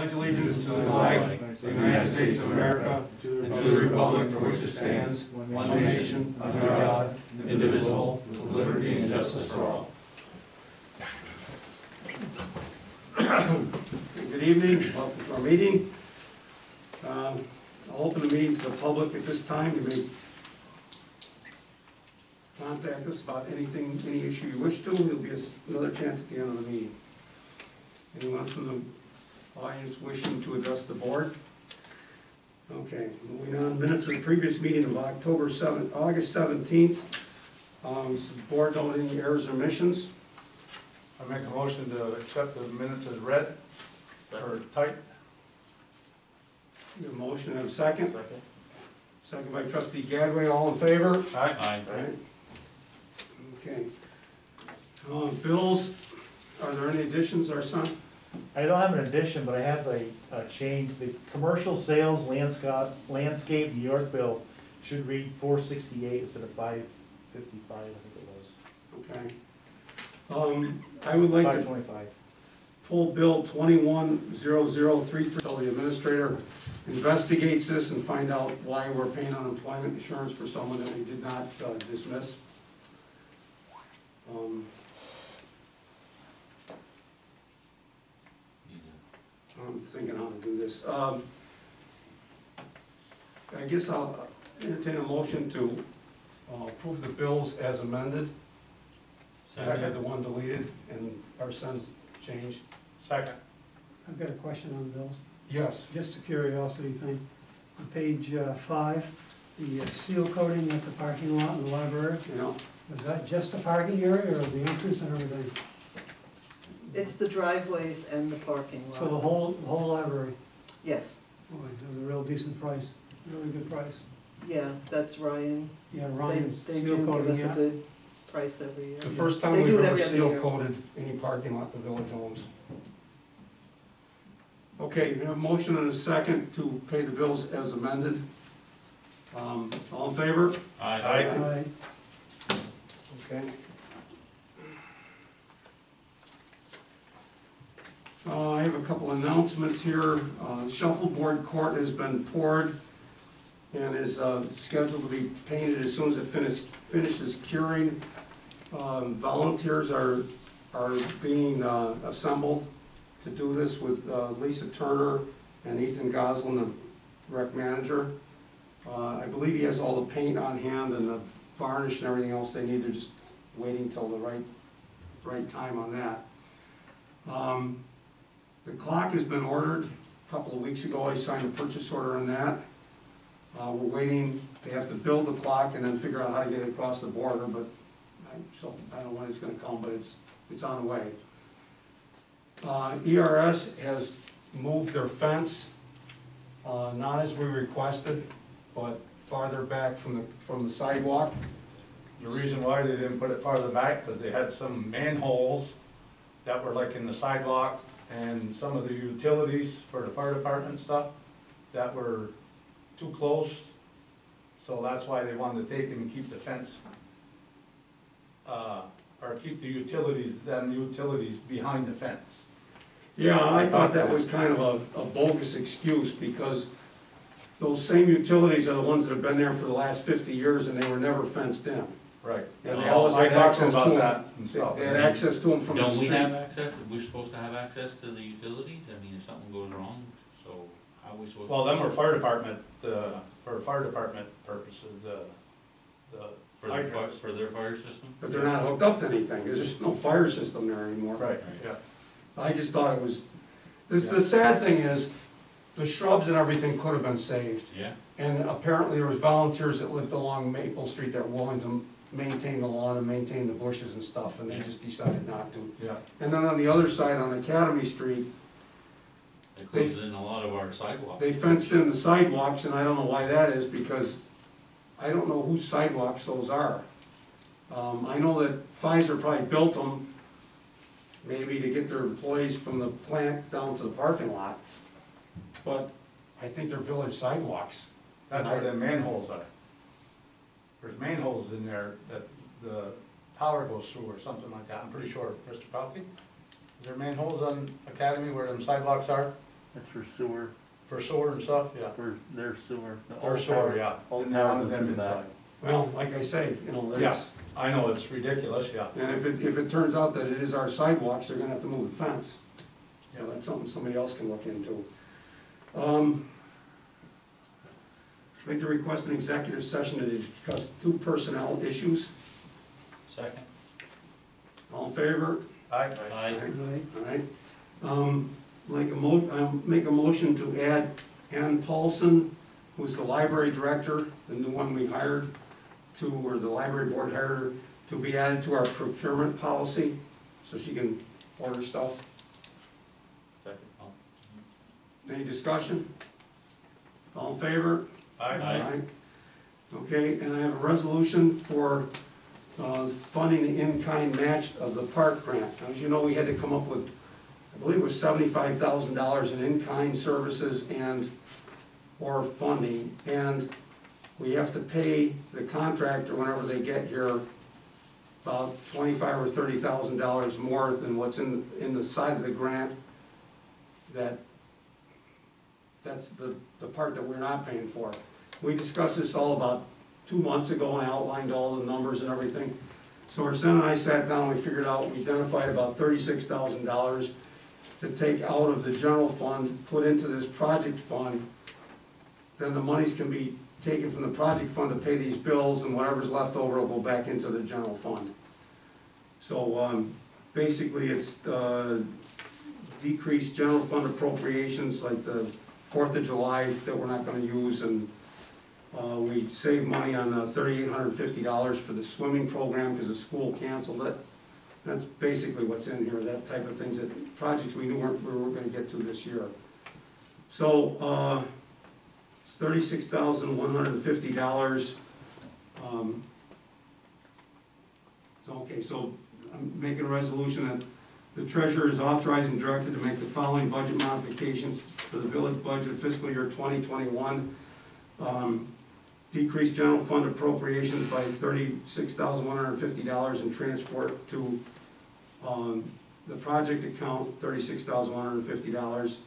pledge allegiance to the flag of the United States of America and to the republic for which it stands, one nation, under God, indivisible, with liberty and justice for all. Good evening, welcome to our meeting. I'll open the meeting to the public at this time. You may contact us about anything, any issue you wish to. There'll be another chance at the end of the meeting. Anyone from the audience wishing to address the board? Okay, moving on. Minutes of the previous meeting of August 17th. Does the board know any errors or omissions? I make a motion to accept the minutes as read, or typed. A motion and a second. Second by trustee Gadway. All in favor? Aye. Aye. Okay. Bills, are there any additions, our son? I don't have an addition, but I have a change. The commercial sales landscape New York bill should read $468 instead of $555, I think it was. Okay. I would like to $525. pull bill 210033 until the administrator investigates this and find out why we're paying unemployment insurance for someone that we did not dismiss. I'm thinking how to do this. I guess I'll entertain a motion to approve the bills as amended. I had the one deleted and our son's changed. Second. I've got a question on the bills. Yes. Just a curiosity thing. On page 5, the seal coating at the parking lot in the library, You know, was that just the parking area or the entrance and everything? It's the driveways and the parking lot. So the whole library? Yes, Boy, that was a real decent price, really good price. yeah, that's Ryan. Yeah, They Ryan's do seal give coating, us a yeah. good price every year. the first time They we've do it ever every other seal year. coated any parking lot the village owns. Okay, we have a motion and a second to pay the bills as amended. All in favor? Aye. Okay. I have a couple announcements here. Shuffleboard court has been poured and is scheduled to be painted as soon as it finishes curing. Volunteers are being assembled to do this with Lisa Turner and Ethan Goslin, the rec manager. I believe he has all the paint on hand and the varnish and everything else they need. They're just waiting till the right time on that. The clock has been ordered a couple of weeks ago. I signed a purchase order on that. We're waiting. They have to build the clock and then figure out how to get it across the border, but so I don't know when it's going to come, but it's on the way. ERS has moved their fence, not as we requested, but farther back from the sidewalk. The reason why they didn't put it farther back, because they had some manholes that were like in the sidewalk and some of the utilities for the fire department stuff that were too close. So that's why they wanted to take it and keep the fence, or keep the utilities behind the fence. Yeah, I thought that was kind of a bogus excuse because those same utilities are the ones that have been there for the last 50 years and they were never fenced in. Right. And they always I had talked access to about them. that and stuff. They had access to them from the Don't we street. have access, we're supposed to have access to the utilities? I mean, if something goes wrong, so how are we supposed to? Well, them were fire department, for fire department purposes, For their fire system? But they're not hooked up to anything. There's just no fire system there anymore. Right, yeah. I just thought it was, the sad thing is, the shrubs and everything could have been saved. Yeah. And apparently there was volunteers that lived along Maple Street that were willing to maintain the lawn and maintain the bushes and stuff, and they just decided not to. Yeah. And then on the other side, on Academy Street, They closed in a lot of our sidewalks. they fenced in the sidewalks, and I don't know why that is, because I don't know whose sidewalks those are. I know that Pfizer probably built them, maybe to get their employees from the plant down to the parking lot, but I think they're village sidewalks. That's where the manholes are. There's manholes in there that the power goes through or something like that, I'm pretty sure, Mr. Palkey. Is there manholes on Academy where them sidewalks are? That's for sewer, For sewer and stuff, yeah. for their sewer. Or sewer, yeah. All And power now goes them through the back. inside. Well, like I say, you know, Yeah, there's, I know, it's ridiculous, yeah. and if it turns out that it is our sidewalks, they're gonna have to move the fence. You know, that's something somebody else can look into. I'd like to request an executive session to discuss 2 personnel issues. Second? All in favor? Aye. Aye. All right. Make a motion to add Ann Paulson, who's the library director, the new one we hired or the library board hired her, to be added to our procurement policy, so she can order stuff. Second. Any discussion? All in favor? Aye. Okay, and I have a resolution for funding the in-kind match of the park grant. Now, as you know, we had to come up with, I believe it was $75,000 in in-kind services or funding, and we have to pay the contractor whenever they get here about $25,000 or $30,000 more than what's in the side of the grant. That's the part that we're not paying for. We discussed this all about 2 months ago, and I outlined all the numbers and everything. So our son and I sat down, we figured out, we identified about $36,000 to take out of the general fund, put into this project fund. Then the monies can be taken from the project fund to pay these bills, and whatever's left over will go back into the general fund. So basically, it's decreased general fund appropriations, like the 4th of July that we're not gonna use, and we saved money on $3,850 for the swimming program because the school canceled it. That's basically what's in here, that type of things, that projects we knew we weren't gonna get to this year. So it's $36,150. So I'm making a resolution that the treasurer is authorized and directed to make the following budget modifications for the village budget fiscal year 2021. Decrease general fund appropriations by $36,150 and transfer it to the project account, $36,150.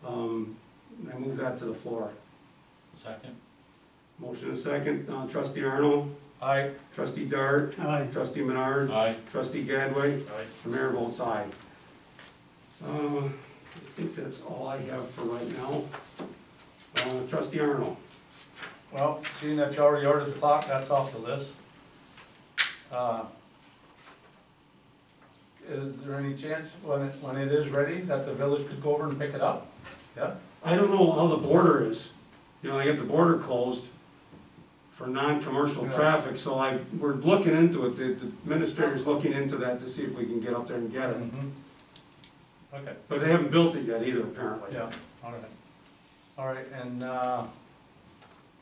I move that to the floor. Second? Motion and second. Trustee Arnold, Aye. trustee Dart, Aye. trustee Menard, Aye. trustee Gadway, Aye. the mayor votes aye. I think that's all I have for right now. Trustee Arnold. Well, seeing that you already ordered the clock, that's off the list. Is there any chance when it is ready that the village could go over and pick it up? Yeah? I don't know how the border is. You know, they get the border closed for non-commercial Yeah. traffic, so we're looking into it. The administrator's looking into that to see if we can get up there and get it. Mhm. Okay, But they haven't built it yet either, apparently. yeah, all right. All right, and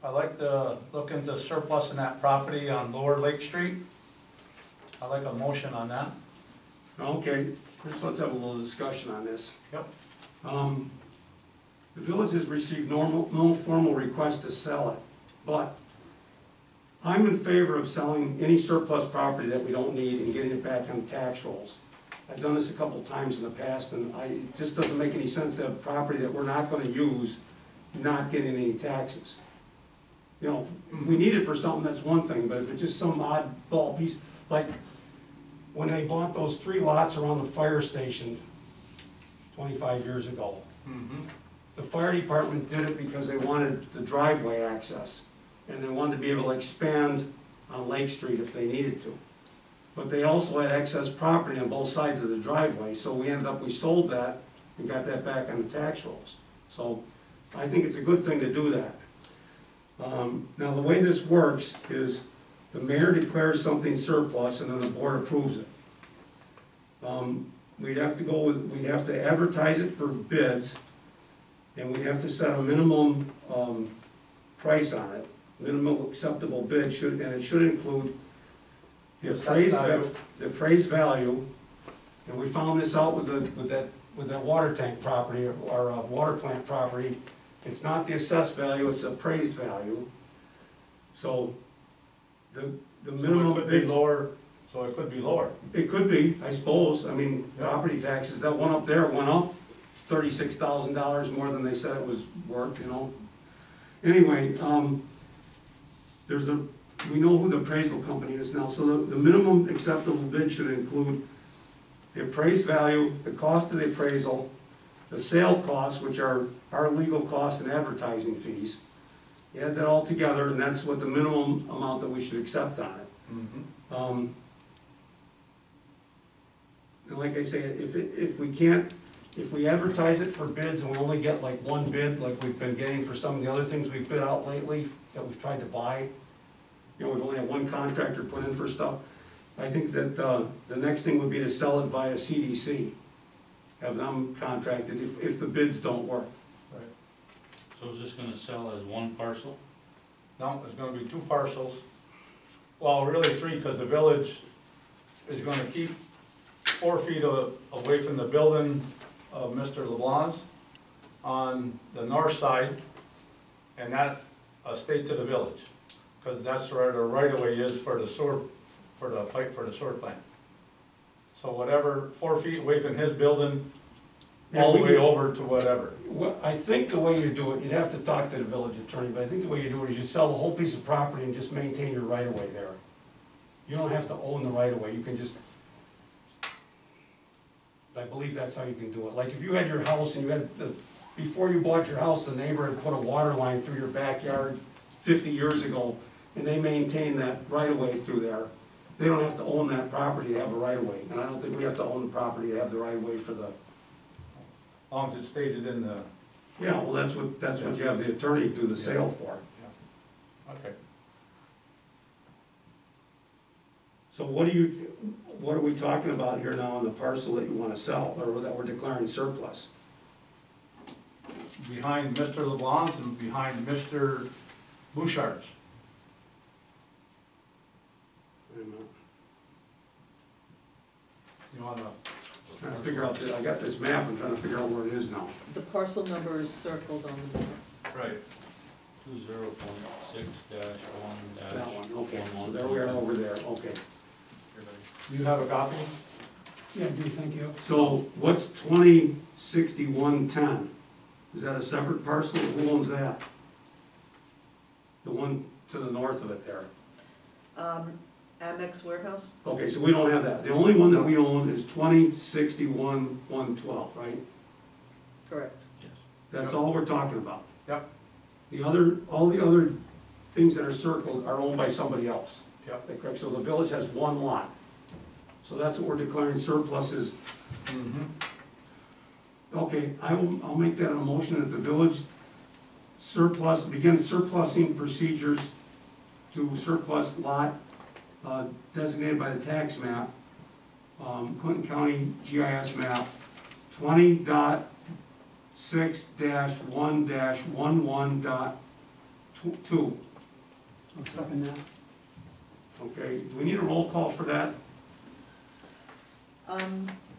I'd like to look into surplus in that property on Lower Lake Street. I'd like a motion on that. Okay, first let's have a little discussion on this. Yep. The village has received no formal request to sell it, but I'm in favor of selling any surplus property that we don't need and getting it back on tax rolls. I've done this a couple times in the past, and it just doesn't make any sense to have property that we're not gonna use, not getting any taxes. You know, if we need it for something, that's one thing, but if it's just some oddball piece, like when they bought those 3 lots around the fire station 25 years ago, Mm-hmm. the fire department did it because they wanted the driveway access, and they wanted to be able to expand on Lake Street if they needed to. But they also had excess property on both sides of the driveway, so we sold that and got that back on the tax rolls. So I think it's a good thing to do that. Now, the way this works is the mayor declares something surplus and then the board approves it. We'd have to advertise it for bids, and we'd have to set a minimum price on it, minimum acceptable bid, and it should include the appraised value, and we found this out with that water tank property, or water plant property. It's not the assessed value, it's the appraised value. So the minimum So it could be bids. lower, It could be, I suppose. I mean, Yeah. property taxes, that one up there went up $36,000 more than they said it was worth, you know. Anyway, we know who the appraisal company is now, so the minimum acceptable bid should include the appraised value, the cost of the appraisal, the sale costs, which are our legal costs and advertising fees. You add that all together, and that's what the minimum amount that we should accept on it. Mhm. And like I say, if we advertise it for bids and we only get like one bid, like we've been getting for some of the other things we've bid out lately, that we've tried to buy, you know, we've only had one contractor put in for stuff, I think that, the next thing would be to sell it via CDC. Have them contracted if the bids don't work. Right. So is this gonna sell as one parcel? No, there's gonna be 2 parcels. Well, really 3, because the village is gonna keep 4 feet away from the building of Mr. LeBlanc's on the north side, and that stayed to the village, because that's where the right-of-way is for the sewer, for the pipe for the sewer plant. So whatever, 4 feet away from his building, all the way over to whatever. Well, I think the way you do it, you'd have to talk to the village attorney, but I think the way you do it is you sell the whole piece of property and just maintain your right-of-way there. You don't have to own the right-of-way, you can just, I believe that's how you can do it. Like if you had your house and you had, before you bought your house, the neighbor had put a water line through your backyard 50 years ago, and they maintain that right-of-way through there. They don't have to own that property to have a right-of-way, and I don't think we have to own the property to have the right-of-way for the, As long as it's stated in the, yeah, well, that's what you have the attorney do the sale for. okay. So what are we talking about here now on the parcel that you wanna sell, or that we're declaring surplus? Behind Mr. LeBlanc's and behind Mr. Bouchard's. Wait a minute. You wanna, Trying to figure out, I got this map, I'm trying to figure out where it is now. The parcel number is circled on the map. right, 20.6-1-. That one, okay, so there we are over there, okay. you have a copy? Yeah, I do, thank you. So what's 206110? Is that a separate parcel? Who owns that? The one to the north of it there. Amex Warehouse? Okay, so we don't have that. The only one that we own is 2061-112, right? Correct. Yes. That's all we're talking about. Yep. All the other things that are circled are owned by somebody else. Yep. Correct, so the village has one lot. So that's what we're declaring surplus is. Okay, I'll make that a motion that the village begin surplusing procedures to surplus lot designated by the tax map, Clinton County GIS map, 20.6-1-11.2. I'll second that. Okay, do we need a roll call for that?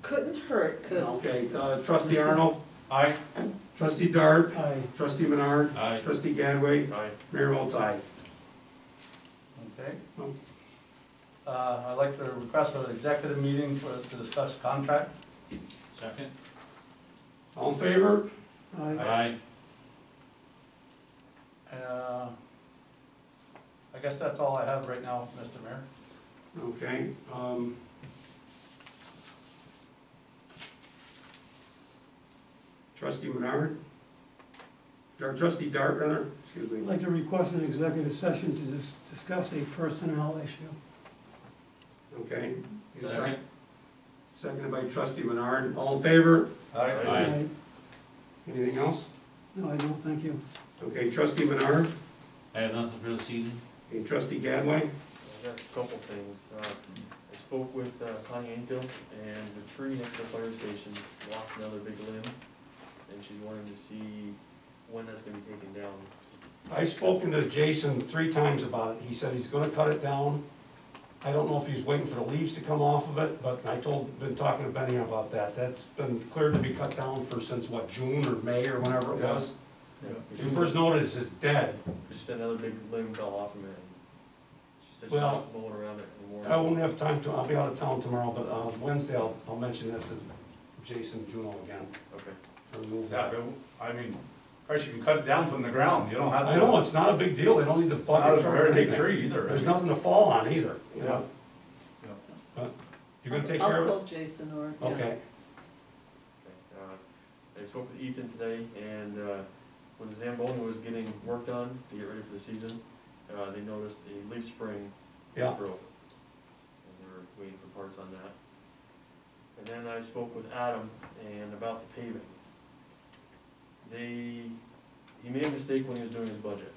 Couldn't hurt, cause. Okay, trustee Arnold, Aye. trustee Dart, Aye. trustee Menard, Aye. trustee Gadway, Aye. mayor votes aye. Okay. Oh. I'd like to request an executive meeting to discuss contract. Second? All in favor? Aye. Aye. I guess that's all I have right now, Mr. Mayor. Okay, trustee Menard? Or trustee Dart, rather, excuse me. I'd like to request an executive session to discuss a personnel issue. Okay. Second? Seconded by trustee Menard, all in favor? Aye. Anything else? No, I don't, thank you. Okay, trustee Menard, I have nothing for this evening. okay, trustee Gadway, I got a couple things. I spoke with Connie Ankel, and the tree next to the fire station lost another big limb, and she's wanting to see when that's gonna be taken down. I've spoken to Jason 3 times about it, he said he's gonna cut it down. I don't know if he's waiting for the leaves to come off of it, but been talking to Benny about that. That's been cleared to be cut down for since, what, June or May or whenever it Yeah. was? Yeah. The first notice is dead. She said another big limb fell off of it, and she said she's Well, not mowing around it anymore. I won't have time to, I'll be out of town tomorrow, but Wednesday I'll mention that to Jason Juno again, Okay. to remove Yeah, that. but, I mean, of course, you can cut it down from the ground, you don't have to. I know, it's not a big deal, they don't need to Not bucket a truck or very big anything. tree either. I There's mean. nothing to fall on either, you know? Yeah. But you're gonna take care I'll of call Jason or, it? yeah. Okay. Okay. I spoke with Ethan today, and when the Zamboni was getting worked on to get ready for the season, they noticed a leaf spring Yeah. broke. And they were waiting for parts on that. And then I spoke with Adam and about the paving. He made a mistake when he was doing his budget.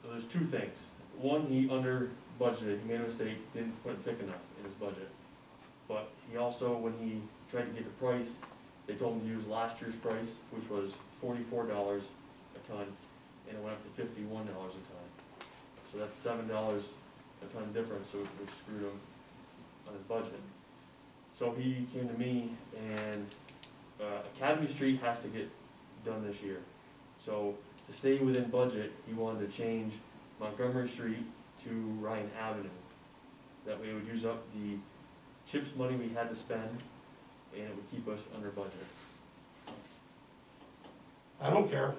There's two things. One, he under budgeted, he made a mistake, didn't put thick enough in his budget. But he also, when he tried to get the price, they told him to use last year's price, which was $44 a ton, and it went up to $51 a ton. So that's $7 a ton difference, so which screwed him on his budget. So he came to me, and Academy Street has to get done this year. So to stay within budget, he wanted to change Montgomery Street to Ryan Avenue. That way it would use up the CHIPS money we had to spend, and it would keep us under budget. I don't care.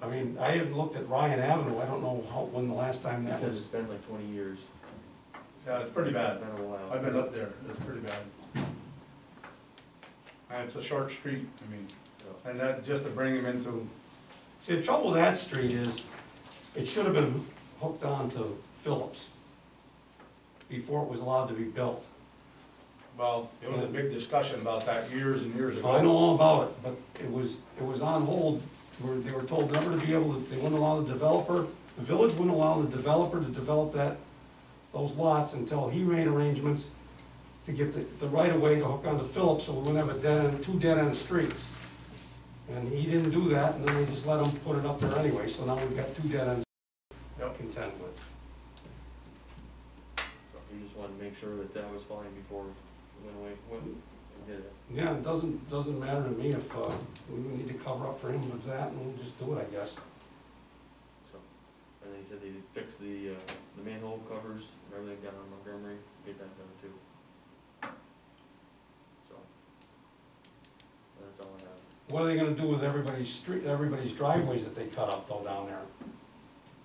I mean, I haven't looked at Ryan Avenue, I don't know when the last time He that says was. it's been like 20 years. Yeah, it's pretty bad. It's been a while. I've been up there, it's pretty bad. And it's a short street, I mean, and that, just to bring him into, See, the trouble with that street is, it should have been hooked on to Phillips before it was allowed to be built. well, there was a big discussion about that years and years ago. I know all about it, but it was on hold, where they were told never to be able to, they wouldn't allow the developer, the village wouldn't allow the developer to develop those lots until he made arrangements to get the right of way to hook onto Phillips, so we wouldn't have two dead end streets. And he didn't do that, and then they just let him put it up there anyway, so now we've got two dead ends to contend with. So he just wanted to make sure that that was fine before we went and did it. Yeah, it doesn't matter to me if, we need to cover up for him with that, and we'll just do it, I guess. So, and then he said they'd fix the manhole covers and everything down on Montgomery, get that done too. So, that's all I have. What are they gonna do with everybody's driveways that they cut up though down there?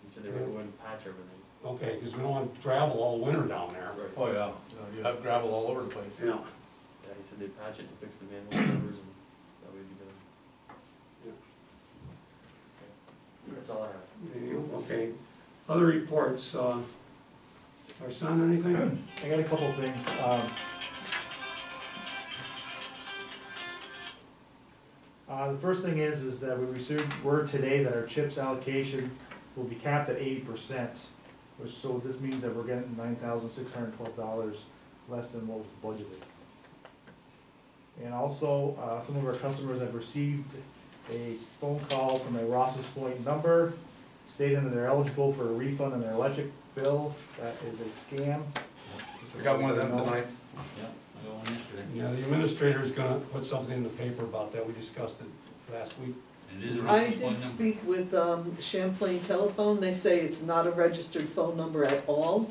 He said they were going to patch everything. Okay, because we don't want gravel all winter down there. Right. Oh, yeah, you have gravel all over the place. Yeah. Yeah, he said they'd patch it to fix the manhole covers and that would be done. Yeah. That's all I have. Okay. Other reports, our son, anything? I got a couple of things. The first thing is that we received word today that our CHIPS allocation will be capped at 80%, so this means that we're getting $9,612 less than what was budgeted. And also, some of our customers have received a phone call from a Rouses Point number stating that they're eligible for a refund on their electric bill. That is a scam. We got one of them tonight. Yeah, I got one yesterday. Yeah, the administrator's gonna put something in the paper about that. We discussed it last week. And it is a I Rouses Point did number. speak with Champlain Telephone, they say it's not a registered phone number at all,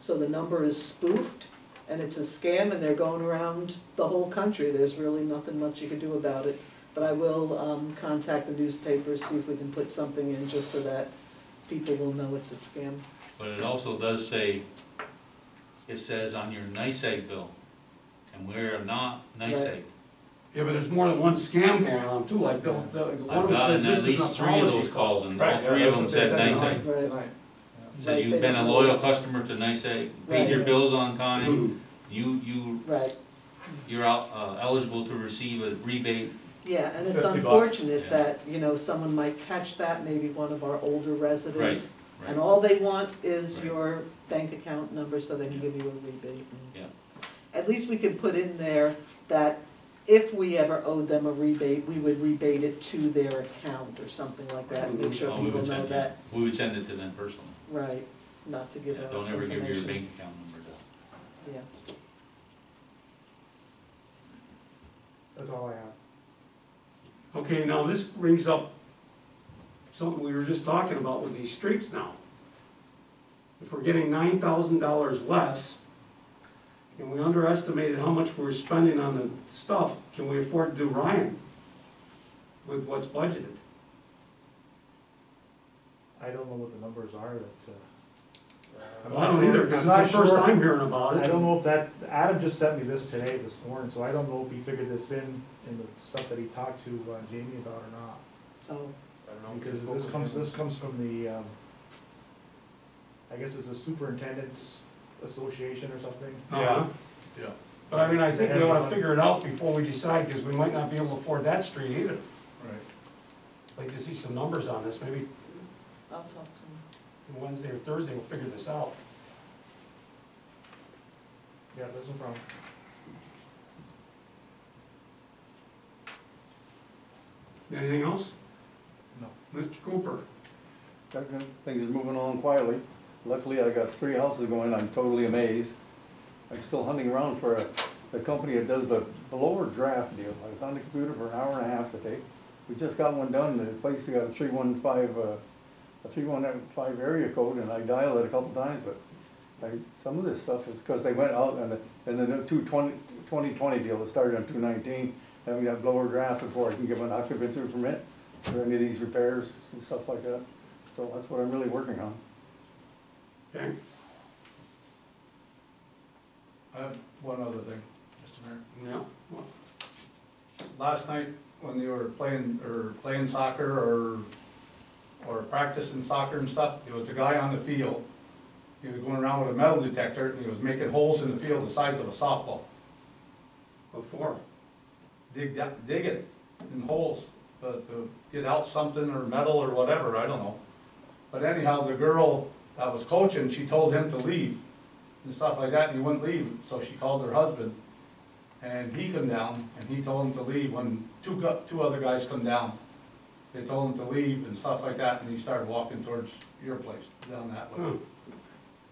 so the number is spoofed, and it's a scam, and they're going around the whole country, there's really nothing much you can do about it. But I will contact the newspaper, see if we can put something in, just so that people will know it's a scam. But it also does say, it says on your NICEAG bill, and we're not NICEAG. Yeah, but there's more than one scam going on too, like one I've of them gotten says at this is an least 3 of those apology call. calls, and Right, all 3 of them that's what they said said. NICEAG. Right. It says you've been a loyal customer to NICEAG, paid your Right. bills on time, Right, you're eligible to receive a rebate. yeah, and it's $50. unfortunate Yeah. that, someone might catch that, maybe one of our older residents. Right. And all they want is Right. your bank account number so they can give you a rebate. Yeah. At least we can put in there that if we ever owed them a rebate, we would rebate it to their account or something like that, and make sure Oh, we people would know send, that, we would send it to them personally. right, not to give Yeah, out don't ever give your information. bank account number to. Yeah. That's all I have. Okay, now this brings up something we were just talking about with these streets now. If we're getting $9,000 less, and we underestimated how much we were spending on the stuff, can we afford to do Ryan with what's budgeted? I don't know what the numbers are that, I'm Well, I not don't sure. either, because I'm it's the not first sure. time hearing about it. I don't know if that, Adam just sent me this today, this morning, so I don't know if he figured this in the stuff that he talked to Jamie about or not. Oh, I don't know. Because this comes from the, I guess it's a superintendent's association or something. Uh-huh. Yeah. But I mean, I think They we have ought to one. figure it out before we decide, because we might not be able to afford that street either. Right. I'd like to see some numbers on this, maybe I'll talk to him. Wednesday or Thursday, we'll figure this out. Yeah, that's no problem. Anything else? No. Mr. Cooper? Things are moving along quietly. Luckily, I got 3 houses going, I'm totally amazed. I'm still hunting around for a company that does the blower draft deal. I was on the computer for an hour and a half today. We just got one done, the place got a 315 area code, and I dialed it a couple times, but some of this stuff is because they went out and the new 2020 deal that started on 2/19, having that blower draft before I can give an occupancy permit for any of these repairs and stuff like that. So that's what I'm really working on. Okay. I have one other thing, Mr. Mayor. Yeah. Well, Last night, when you were playing soccer or practicing soccer and stuff, there was a guy on the field. He was going around with a metal detector, and he was making holes in the field the size of a softball. Before. Digging in holes, to get out something or metal or whatever, I don't know. But anyhow, the girl that was coaching, she told him to leave and stuff like that, and he wouldn't leave, so she called her husband. And he come down, and he told him to leave. When two other guys come down, they told him to leave and stuff like that, and he started walking towards your place, down that way. Hmm.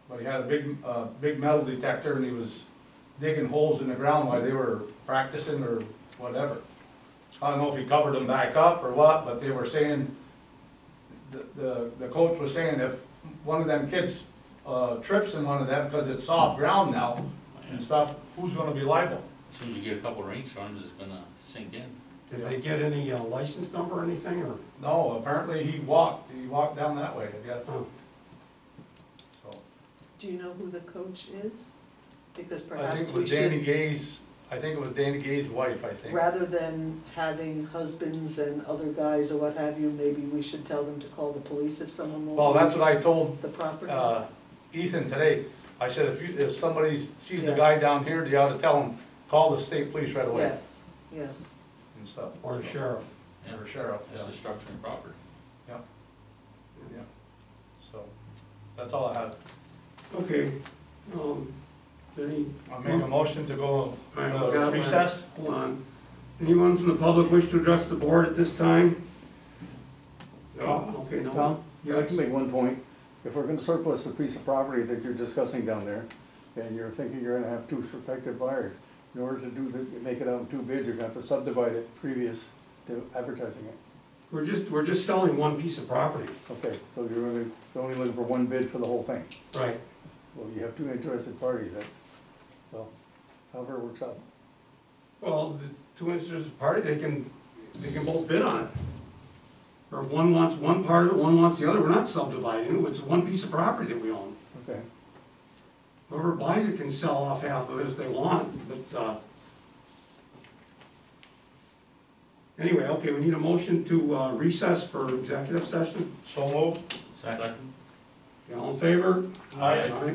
But he had a big metal detector, and he was digging holes in the ground while they were practicing or whatever. I don't know if he covered them back up or what, but they were saying, the coach was saying if one of them kids trips in one of them, because it's soft ground now and stuff, who's gonna be liable? As soon as you get a couple rainstorms, it's gonna sink in. Did they get any license number or anything, or? No, apparently he walked down that way, I guess. Oh. So, Do you know who the coach is? Because I perhaps think it we was Danny should, Gay's, wife, I think. rather than having husbands and other guys or what have you, maybe we should tell them to call the police if someone will. Well, that's what I told The property. Ethan today. I said, if somebody sees the Yes. guy down here, you ought to tell him, call the state police right away Yes, yes. and stuff. Or a sheriff? Yeah. Or sheriff, It's yeah, destruction of property. yeah. So, that's all I have. Okay. Any, I'll make a motion to go All right, we got one. recess. hold on. Anyone from the public wish to address the board at this time? No, okay, no. Tom, I Yes. can make one point. If we're gonna surplus a piece of property that you're discussing down there, and you're thinking you're gonna have 2 prospective buyers, in order to make it out in 2 bids, you're gonna have to subdivide it previous to advertising it. We're just selling one piece of property. Okay, so you're only looking for 1 bid for the whole thing. Right. Well, you have 2 interested parties, well, however it works out. Well, the 2 interested party, they can both bid on it. Or if one wants one part of it, one wants the other, we're not subdividing it, it's one piece of property that we own. Okay. Whoever buys it can sell off half of it if they want, but, anyway, okay, we need a motion to recess for executive session. So moved. Second? You all in favor? Aye. Aye.